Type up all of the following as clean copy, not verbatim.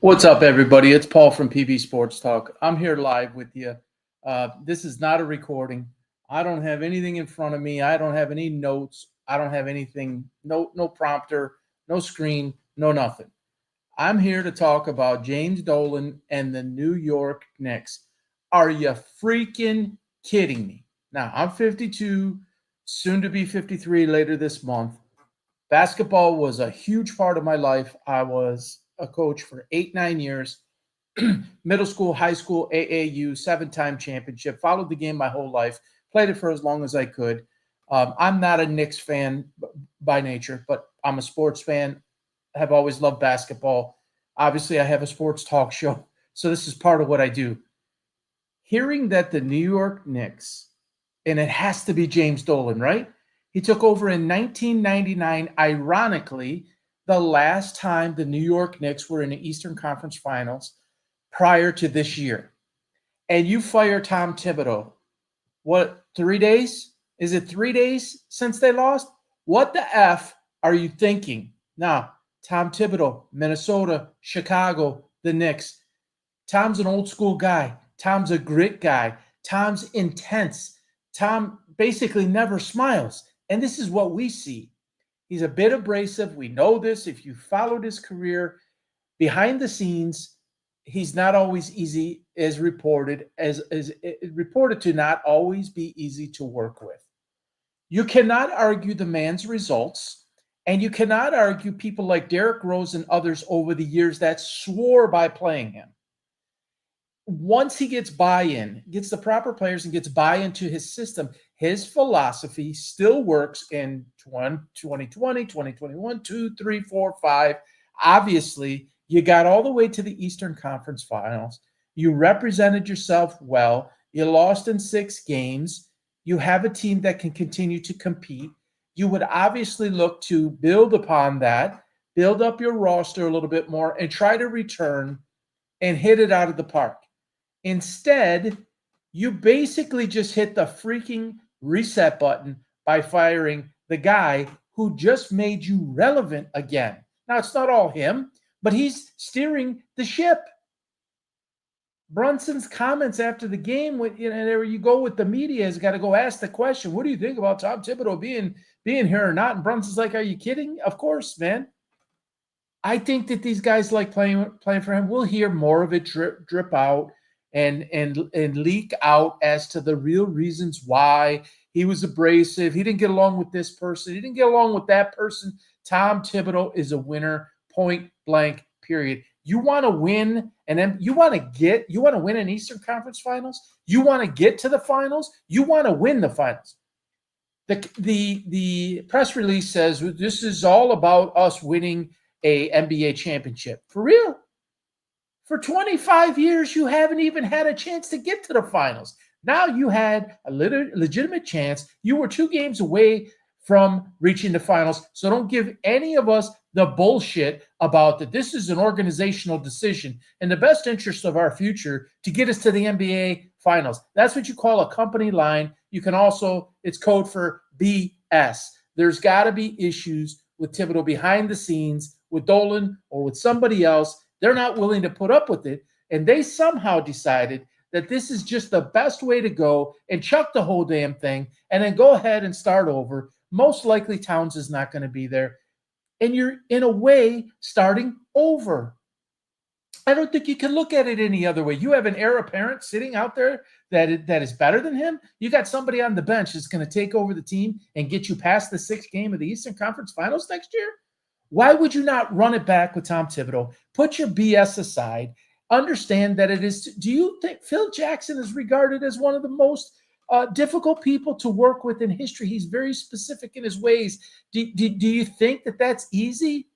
What's up, everybody? It's Paul from PB Sports Talk. I'm here live with you. This is not a recording. I don't have anything in front of me. I don't have any notes. I don't have anything, no prompter, no screen, no nothing. I'm here to talk about James Dolan and the New York Knicks. Are you freaking kidding me? Now, I'm 52, soon to be 53 later this month. Basketball was a huge part of my life. I was a coach for 8-9 years, middle school, high school, AAU, 7-time championship, followed the game my whole life, played it for as long as I could. I'm not a Knicks fan by nature, but I'm a sports fan, have always loved basketball. Obviously, I have a sports talk show, so this is part of what I do. Hearing that the New York Knicks, and it has to be James Dolan, right? He took over in 1999, ironically, the last time the New York Knicks were in the Eastern Conference Finals prior to this year. And you fire Tom Thibodeau. What, 3 days? Is it 3 days since they lost? What the F are you thinking? Now, Tom Thibodeau, Minnesota, Chicago, the Knicks. Tom's an old school guy. Tom's a grit guy. Tom's intense. Tom basically never smiles. And this is what we see. He's a bit abrasive. We know this. If you followed his career behind the scenes, he's not always easy as reported, as reported to not always be easy to work with. You cannot argue the man's results, and you cannot argue people like Derrick Rose and others over the years that swore by playing him. Once he gets buy-in, gets the proper players and gets buy-in to his system, his philosophy still works in 2020, 2021, 2, 3, 4, 5. Obviously, you got all the way to the Eastern Conference Finals. You represented yourself well. You lost in 6 games. You have a team that can continue to compete. You would obviously look to build upon that, build up your roster a little bit more, and try to return and hit it out of the park. Instead, you basically just hit the freaking reset button by firing the guy who just made you relevant again. Now, it's not all him, but he's steering the ship. Brunson's comments after the game, there you go with the media, has got to go ask the question, what do you think about Tom Thibodeau being here or not? And Brunson's like, are you kidding? Of course, man. I think that these guys like playing for him. We'll hear more of it drip out and leak out as to the real reasons why he was abrasive. He didn't get along with this person. He didn't get along with that person. Tom Thibodeau is a winner, point blank, period. You want to win, and then you want to win an Eastern Conference Finals? You want to get to the finals? You want to win the finals. The press release says this is all about us winning a NBA championship. For real? For 25 years, you haven't even had a chance to get to the finals. Now you had a legitimate chance. You were 2 games away from reaching the finals. So don't give any of us the bullshit about that this is an organizational decision in the best interest of our future to get us to the NBA finals. That's what you call a company line. You can also, it's code for BS. There's got to be issues with Thibodeau behind the scenes, with Dolan or with somebody else. They're not willing to put up with it. And they somehow decided that this is just the best way to go and chuck the whole damn thing and then go ahead and start over. Most likely Towns is not going to be there. And you're, in a way, starting over. I don't think you can look at it any other way. You have an heir apparent sitting out there that is better than him. You got somebody on the bench that's going to take over the team and get you past the 6th game of the Eastern Conference Finals next year. Why would you not run it back with Tom Thibodeau? Put your BS aside. Understand that it is. Do you think Phil Jackson is regarded as one of the most difficult people to work with in history? He's very specific in his ways. Do you think that that's easy?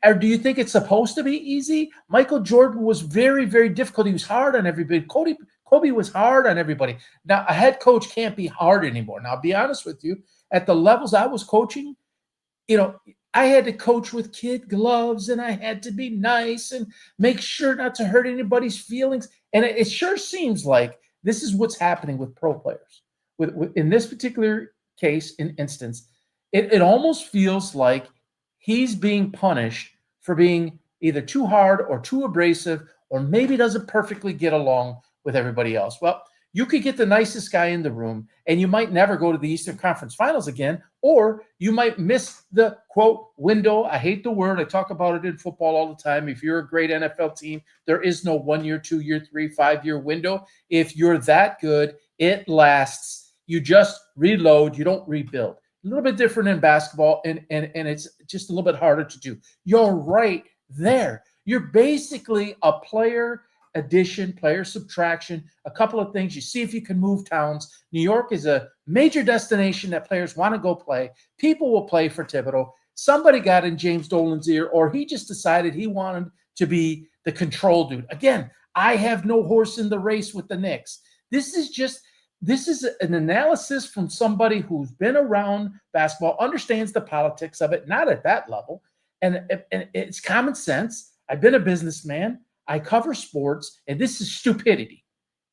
Or do you think it's supposed to be easy? Michael Jordan was very, very difficult. He was hard on everybody. Kobe was hard on everybody. Now, a head coach can't be hard anymore. Now, I'll be honest with you. At the levels I was coaching, I had to coach with kid gloves, and I had to be nice and make sure not to hurt anybody's feelings. And it sure seems like this is what's happening with pro players. In this particular case, instance, it almost feels like he's being punished for being, either too hard or too abrasive, or maybe doesn't perfectly get along with everybody else. Well, you could get the nicest guy in the room and you might never go to the Eastern Conference Finals again, or you might miss the quote window. I hate the word. I talk about it in football all the time. If you're a great NFL team, there is no 1 year, 2 year, 3, 5 year window. If you're that good, it lasts. You just reload. You don't rebuild. A little bit different in basketball, and it's just a little bit harder to do. You're right there. You're basically a player addition, player subtraction, a couple of things. You see if you can move towns. New York is a major destination that players want to go play. People will play for Thibodeau. Somebody got in James Dolan's ear, or he just decided he wanted to be the control dude. Again, I have no horse in the race with the Knicks. This is an analysis from somebody who's been around basketball, understands the politics of it, not at that level. And it's common sense. I've been a businessman. I cover sports, and this is stupidity.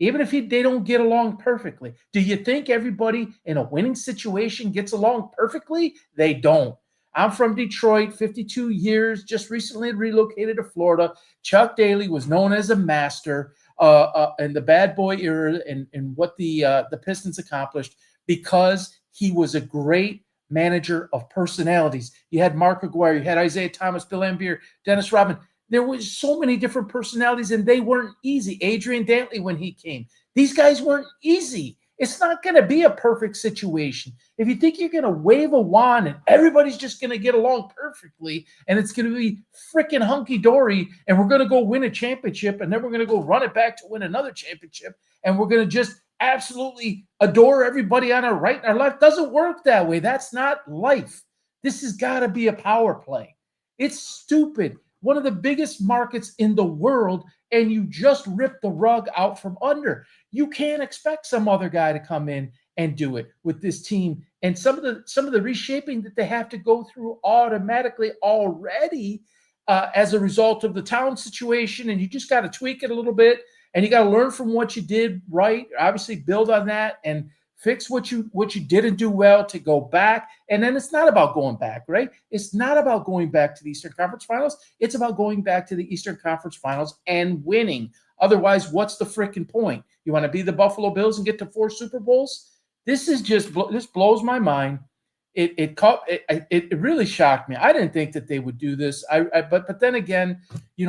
Even if they don't get along perfectly. Do you think everybody in a winning situation gets along perfectly? They don't. I'm from Detroit, 52 years, just recently relocated to Florida. Chuck Daly was known as a master in the bad boy era and what the Pistons accomplished because he was a great manager of personalities. You had Mark Aguirre, you had Isaiah Thomas, Bill Laimbeer, Dennis Rodman. There was so many different personalities, and they weren't easy. Adrian Dantley, when he came, these guys weren't easy. It's not going to be a perfect situation. If you think you're going to wave a wand and everybody's just going to get along perfectly and it's going to be freaking hunky-dory and we're going to go win a championship and then we're going to go run it back to win another championship and we're going to just absolutely adore everybody on our right and our left, doesn't work that way. That's not life. This has got to be a power play. It's stupid. One of the biggest markets in the world, and you just rip the rug out from under. You can't expect some other guy to come in and do it with this team. And some of the reshaping that they have to go through automatically already as a result of the town situation, and you just got to tweak it a little bit, and you got to learn from what you did right, obviously build on that, and fix what you didn't do well to go back. And then it's not about going back, right? It's not about going back to the Eastern Conference Finals. It's about going back to the Eastern Conference Finals and winning. Otherwise, what's the freaking point? You want to be the Buffalo Bills and get to 4 Super Bowls? This blows my mind. It really shocked me. I didn't think that they would do this. But then again,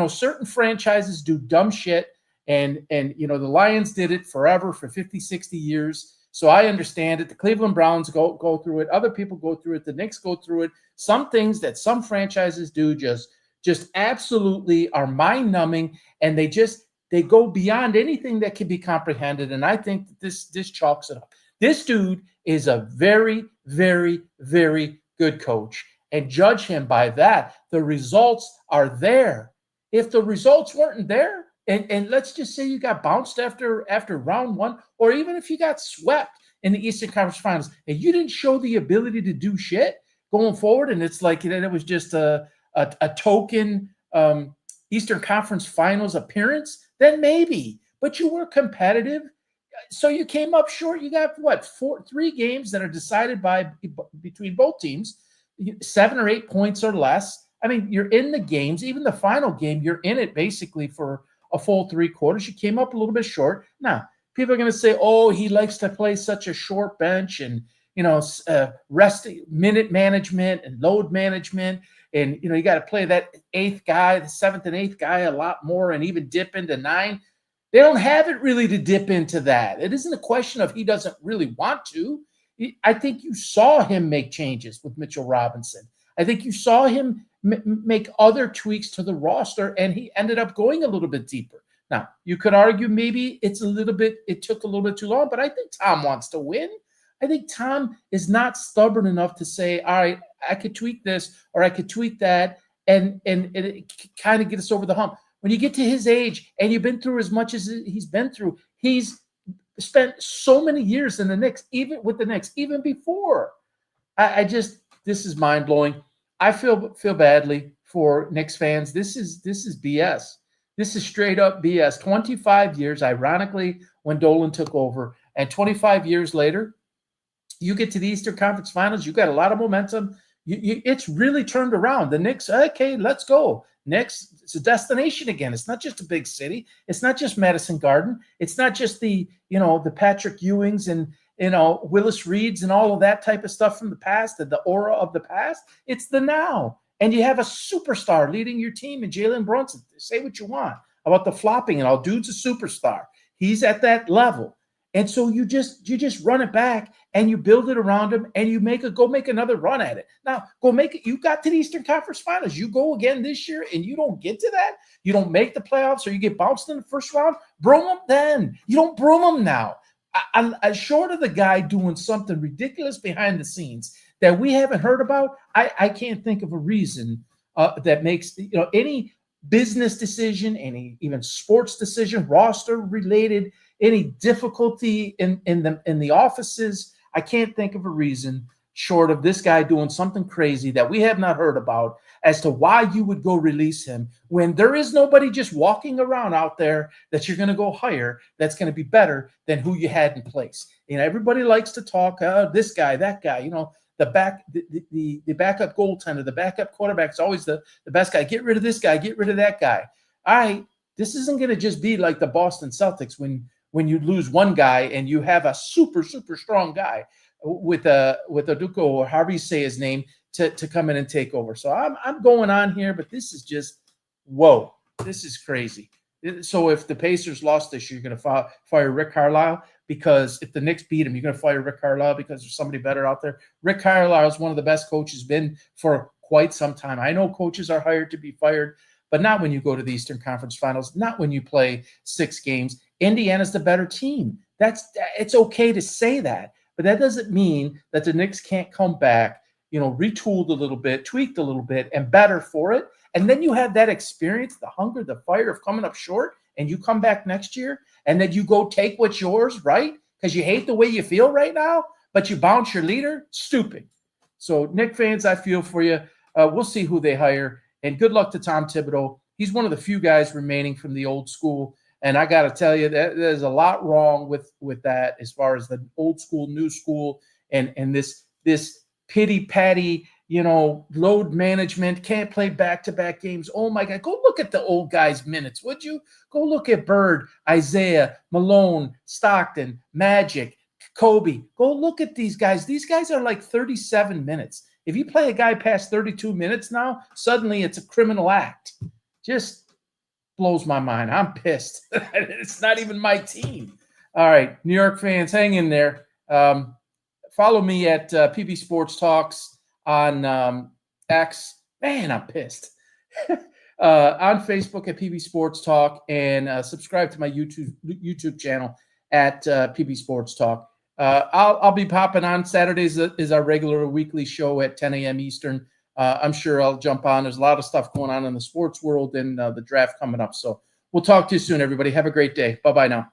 certain franchises do dumb shit, and the Lions did it forever for 50, 60 years. So I understand it. The Cleveland Browns go through it. Other people go through it. The Knicks go through it. Some things that some franchises do just absolutely are mind-numbing, and they go beyond anything that can be comprehended. And I think that this chalks it up. This dude is a very, very, very good coach, and judge him by that. The results are there. If the results weren't there, and let's just say you got bounced after round one, or even if you got swept in the Eastern Conference Finals and you didn't show the ability to do shit going forward, and it's like it was just a token Eastern Conference Finals appearance, then maybe. But you were competitive, so you came up short. You got 3 games that are decided between both teams, 7 or 8 points or less. I mean, you're in the games. Even the final game, you're in it basically for a full 3 quarters. You came up a little bit short. Now, people are going to say, oh, he likes to play such a short bench and, resting minute management and load management. And, you got to play that 8th guy, the 7th and 8th guy a lot more and even dip into 9. They don't have it really to dip into that. It isn't a question of he doesn't really want to. I think you saw him make changes with Mitchell Robinson. I think you saw him make other tweaks to the roster, and he ended up going a little bit deeper. Now, you could argue maybe it took a little bit too long, but I think Tom wants to win. I think Tom is not stubborn enough to say, all right, I could tweak this or I could tweak that and it kind of get us over the hump. When you get to his age and you've been through as much as he's been through, he's spent so many years in the Knicks, even with the Knicks, even before. This is mind-blowing. I feel badly for Knicks fans. This is BS. This is straight up BS. 25 years, ironically, when Dolan took over, and 25 years later, you get to the Eastern Conference Finals. You got a lot of momentum. It's really turned around. The Knicks, okay, let's go. Knicks, it's a destination again. It's not just a big city. It's not just Madison Garden. It's not just the Patrick Ewings and Willis Reeds and all of that type of stuff from the past, the aura of the past. It's the now. And you have a superstar leading your team in Jalen Brunson. Say what you want about the flopping and all. Dude's a superstar. He's at that level. And so you just run it back and you build it around him and you go make another run at it. Now, go make it. You got to the Eastern Conference Finals. You go again this year and you don't get to that. You don't make the playoffs or you get bounced in the first round. Broom them then. You don't broom them now. I'm short of the guy doing something ridiculous behind the scenes that we haven't heard about. I can't think of a reason that makes any business decision, any even sports decision, roster related, any difficulty in the offices. I can't think of a reason short of this guy doing something crazy that we have not heard about as to why you would go release him when there is nobody just walking around out there that you're going to go hire that's going to be better than who you had in place. Everybody likes to talk this guy, that guy, the backup goaltender, the backup quarterback is always the best guy. Get rid of this guy, get rid of that guy. All right, this isn't going to just be like the Boston Celtics when you lose one guy and you have a super, super strong guy with Aduko or however you say his name to come in and take over. So I'm going on here, but this is just, whoa, this is crazy. So if the Pacers lost this year, you're going to fire Rick Carlisle, because if the Knicks beat him, you're going to fire Rick Carlisle because there's somebody better out there. Rick Carlisle is one of the best coaches been for quite some time. I know coaches are hired to be fired, but not when you go to the Eastern Conference Finals, not when you play 6 games. Indiana's the better team. It's okay to say that, but that doesn't mean that the Knicks can't come back, retooled a little bit, tweaked a little bit, and better for it. And then you have that experience, the hunger, the fire of coming up short, and you come back next year, and then you go take what's yours, right? Because you hate the way you feel right now, but you bounce your leader. Stupid. So, Knick fans, I feel for you. We'll see who they hire, and good luck to Tom Thibodeau. He's one of the few guys remaining from the old school, and I got to tell you that there's a lot wrong with that as far as the old school, new school, and this pity-patty, load management, can't play back-to-back games. Oh, my God. Go look at the old guys' minutes, would you? Go look at Bird, Isaiah, Malone, Stockton, Magic, Kobe. Go look at these guys. These guys are like 37 minutes. If you play a guy past 32 minutes now, suddenly it's a criminal act. Just blows my mind. I'm pissed. It's not even my team. All right, New York fans, hang in there. Follow me at PB Sports Talks on X. Man, I'm pissed. On Facebook at PB Sports Talk, and subscribe to my YouTube channel at PB Sports Talk. I'll be popping on Saturdays is our regular weekly show at 10 a.m. Eastern. I'm sure I'll jump on. There's a lot of stuff going on in the sports world and the draft coming up. So we'll talk to you soon, everybody. Have a great day. Bye-bye now.